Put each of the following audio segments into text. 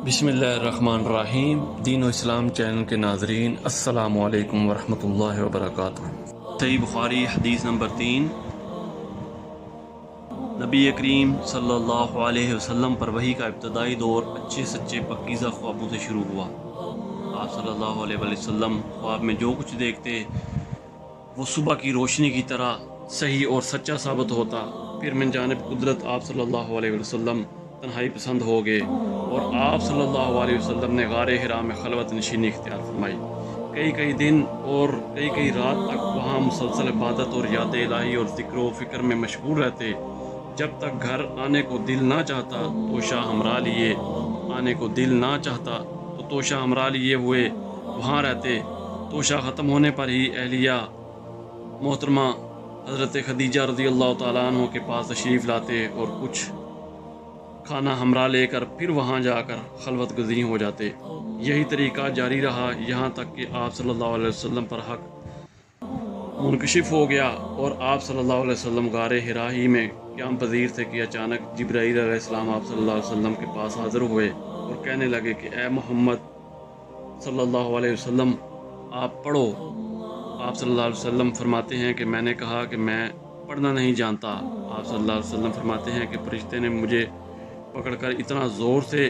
बिस्मिल्लाहिर्रहमानिर्रहीम। दीन व इस्लाम चैनल के नाजरीन, अस्सलामु अलैकुम वरहमतुल्लाहि वबरकातुहू। सही बुखारी हदीस नंबर 3। नबी करीम सल्लल्लाहु अलैहि वसल्लम पर वही का इब्तदाई दौर अच्छे सच्चे पकीज़ा ख्वाबों से शुरू हुआ। आप सल्लल्लाहु अलैहि वसल्लम ख्वाब में जो कुछ देखते वो सुबह की रोशनी की तरह सही और सच्चा साबित होता। फिर मन जानिब कुदरत आप सल्लल्लाहु अलैहि वसल्लम तन्हाई पसंद हो गए और आप सल्लल्लाहु अलैहि वसल्लम ने गारे हिरा में खलवत नशीनी इख्तियार फरमाई। कई कई दिन और कई कई रात तक वहाँ मुसलसल इबादत और याद इलाही और ज़िक्र व फ़िक्र में मशगूल रहते। जब तक घर आने को दिल ना चाहता तोशा हमरा लिए आने को दिल ना चाहता तो तोशा हमरा लिए हुए वहाँ रहते। तोशा ख़त्म होने पर ही अहलिया मोहतरमा हज़रत खदीजा रज़ियल्लाहु ताला अन्हा के पास तशरीफ़ लाते और कुछ खाना हमरा लेकर फिर वहाँ जाकर खलवत गुज़री हो जाते। यही तरीक़ा जारी रहा यहाँ तक कि आप सल्लल्लाहु अलैहि वसल्लम पर हक़ मुनकशिफ हो गया और आप सल्लल्लाहु अलैहि वसल्लम गारे हिरा ही में क़याम पज़ीर थे कि अचानक जिब्राईल अलैहिस्सलाम आप सल्लल्लाहु अलैहि वसल्लम के पास हाज़िर हुए और कहने लगे कि ए मोहम्मद सल्लल्लाहु अलैहि वसल्लम आप पढ़ो। आप सल्लल्लाहु अलैहि वसल्लम फरमाते हैं कि मैंने कहा कि मैं पढ़ना नहीं जानता। आप सल्लल्लाहु अलैहि वसल्लम फरमाते हैं कि फरिश्ते ने मुझे पकड़कर इतना ज़ोर से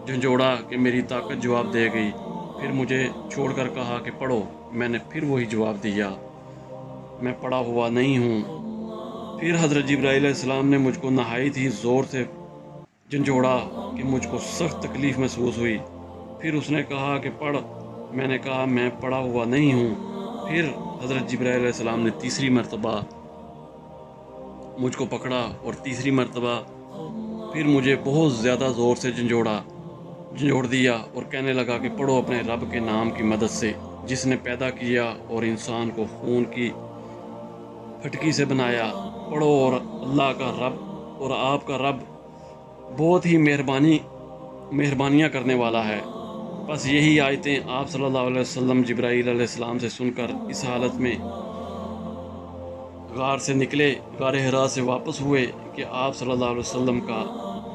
झंझोड़ा कि मेरी ताकत जवाब दे गई। फिर मुझे छोड़कर कहा कि पढ़ो। मैंने फिर वही जवाब दिया, मैं पढ़ा हुआ नहीं हूँ। फिर हज़रत जिब्राईल अलैहिस्सलाम ने मुझको नहायत ही ज़ोर से झंझोड़ा कि मुझको सख्त तकलीफ़ महसूस हुई। फिर उसने कहा कि पढ़। मैंने कहा मैं पढ़ा हुआ नहीं हूँ। फिर हज़रत जिब्राईल अलैहिस्सलाम ने तीसरी मरतबा मुझको पकड़ा और तीसरी मरतबा फिर मुझे बहुत ज़्यादा ज़ोर से झंझोड़ दिया और कहने लगा कि पढ़ो अपने रब के नाम की मदद से जिसने पैदा किया और इंसान को खून की फटकी से बनाया। पढ़ो और अल्लाह का रब और आपका रब बहुत ही मेहरबानियाँ करने वाला है। बस यही आयतें आप सल्लल्लाहु अलैहि वसल्लम जिब्राईल अलैहिस्सलाम से सुनकर इस हालत में गार से निकले, गार हिरा से वापस हुए कि आप सल्लल्लाहु अलैहि वसल्लम का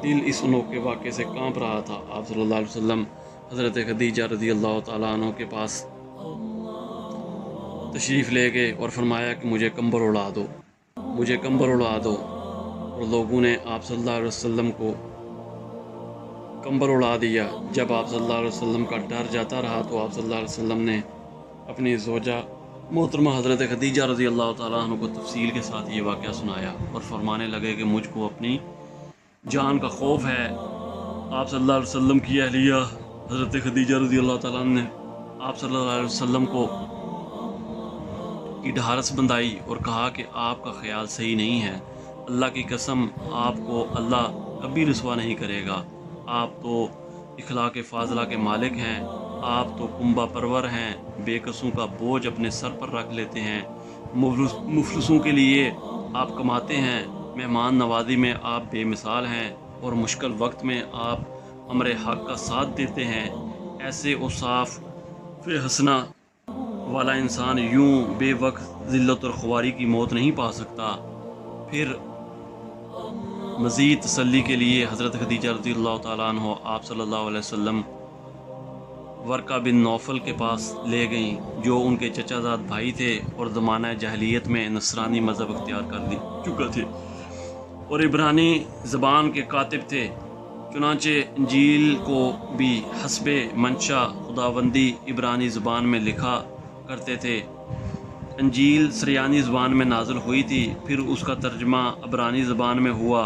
दिल इस अनोखे वाक़े से कांप रहा था। आप सल्लल्लाहु अलैहि वसल्लम हज़रत खदीजा रज़ियल्लाहु ताला अन्हा के पास तशरीफ़ ले गए और फरमाया कि मुझे कंबल उड़ा दो, मुझे कंबल उड़ा दो। और लोगों ने आप सल्लल्लाहु अलैहि वसल्लम को कंबल उड़ा दिया। जब आप सल्लल्लाहु अलैहि वसल्लम का डर जाता रहा तो आप सल्लल्लाहु अलैहि वसल्लम ने अपनी ज़ौजा मोहतरमा हज़रत खदीजा रज़ियल्लाहु ताला अन्हा को तफसील के साथ ये वाक़या सुनाया और फरमाने लगे कि मुझको अपनी जान का खौफ है। आप सल्लल्लाहु अलैहि वसल्लम की अहलिया हज़रत खदीजा रज़ियल्लाहु ताला अन्हा ने आप सल्लल्लाहु अलैहि वसल्लम को की ढारस बंधाई और कहा कि आपका ख्याल सही नहीं है। अल्लाह की कसम आपको अल्लाह कभी रुसवा नहीं करेगा। आप तो इखलाक फाजला के मालिक हैं। आप तो कुंबा परवर हैं। बेकसों का बोझ अपने सर पर रख लेते हैं। मुफलिसों के लिए आप कमाते हैं। मेहमान नवाजी में आप बेमिसाल हैं और मुश्किल वक्त में आप अमरे हक़ का साथ देते हैं। ऐसे औसाफ फ़े हसना वाला इंसान यूं बेवक्त ज़िल्लत और ख्वारी की मौत नहीं पा सकता। फिर मज़ीद तसल्ली के लिए हज़रत खदीजा रज़ियल्लाहु ताला अन्हा आप सल्लल्लाहु अलैहि वसल्लम वर्का बिन नौफल के पास ले गईं जो उनके चचाजाद भाई थे और ज़माना जहलियत में नसरानी मज़हब अख्तियार कर चुका थे और इब्रानी ज़बान के कातिब थे। चुनांचे इंजील को भी हस्बे मंशा खुदावंदी इब्रानी ज़बान में लिखा करते थे। इंजील सरियानी ज़बान में नाज़िल हुई थी, फिर उसका तर्जमा इब्रानी ज़बान में हुआ।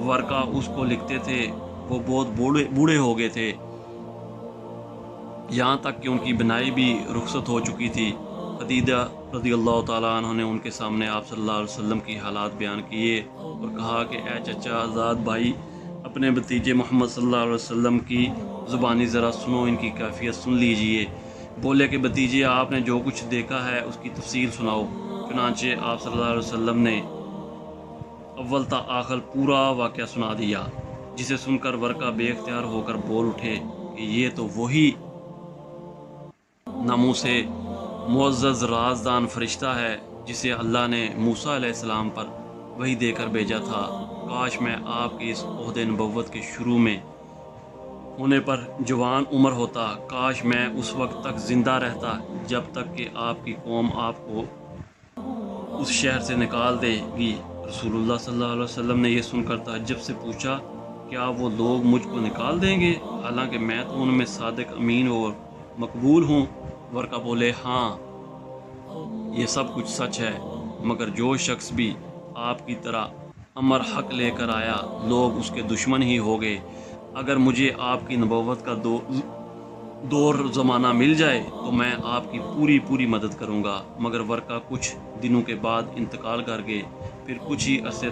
वर्का उसको लिखते थे, वो बहुत बूढ़े हो गए थे, यहाँ तक कि उनकी बनाई भी रुखसत हो चुकी थी। खदीजा रज़ियल्लाहु ताला अन्हा ने उनके सामने आप सल्लल्लाहु अलैहि वसल्लम की हालात बयान किए और कहा कि ए चचा आज़ाद भाई, अपने भतीजे मोहम्मद सल्लल्लाहु अलैहि वसल्लम की ज़ुबानी ज़रा सुनो, इनकी कैफियत सुन लीजिए। बोले कि भतीजे, आपने जो कुछ देखा है उसकी तफसील सुनाओ। चुनांचे आप सल्लल्लाहु अलैहि वसल्लम ने अव्वल ता आखिर पूरा वाक़या सुना दिया, जिसे सुनकर वर्का बेख्तियार होकर बोल उठे कि ये तो वही नामों से मुअज़्ज़ज़ राज़दान फ़रिश्ता है जिसे अल्लाह ने मूसा अलैहिस्सलाम पर वही देकर भेजा था। काश मैं आपके इस ओहदे नबुव्वत के शुरू में ہونے پر جوان عمر ہوتا، کاش میں اس وقت تک زندہ رہتا جب تک کہ آپ کی قوم آپ کو اس شہر سے نکال دے گی۔ رسول اللہ صلی اللہ علیہ وسلم نے یہ سن کر تعجب سے پوچھا، کیا وہ لوگ مجھ کو نکال دیں گے حالانکہ میں تو ان میں صادق، امین اور مقبول ہوں؟ ورقہ بولے، ہاں یہ سب کچھ سچ ہے، مگر جو شخص بھی آپ کی طرح امر حق لے کر آیا لوگ اس کے دشمن ہی ہو گئے۔ اگر مجھے آپ کی نبوت کا دور زمانہ مل جائے تو میں آپ کی پوری مدد کروں گا۔ مگر ورقہ کچھ دنوں کے بعد انتقال کر گئے۔ پھر کچھ ہی عرصے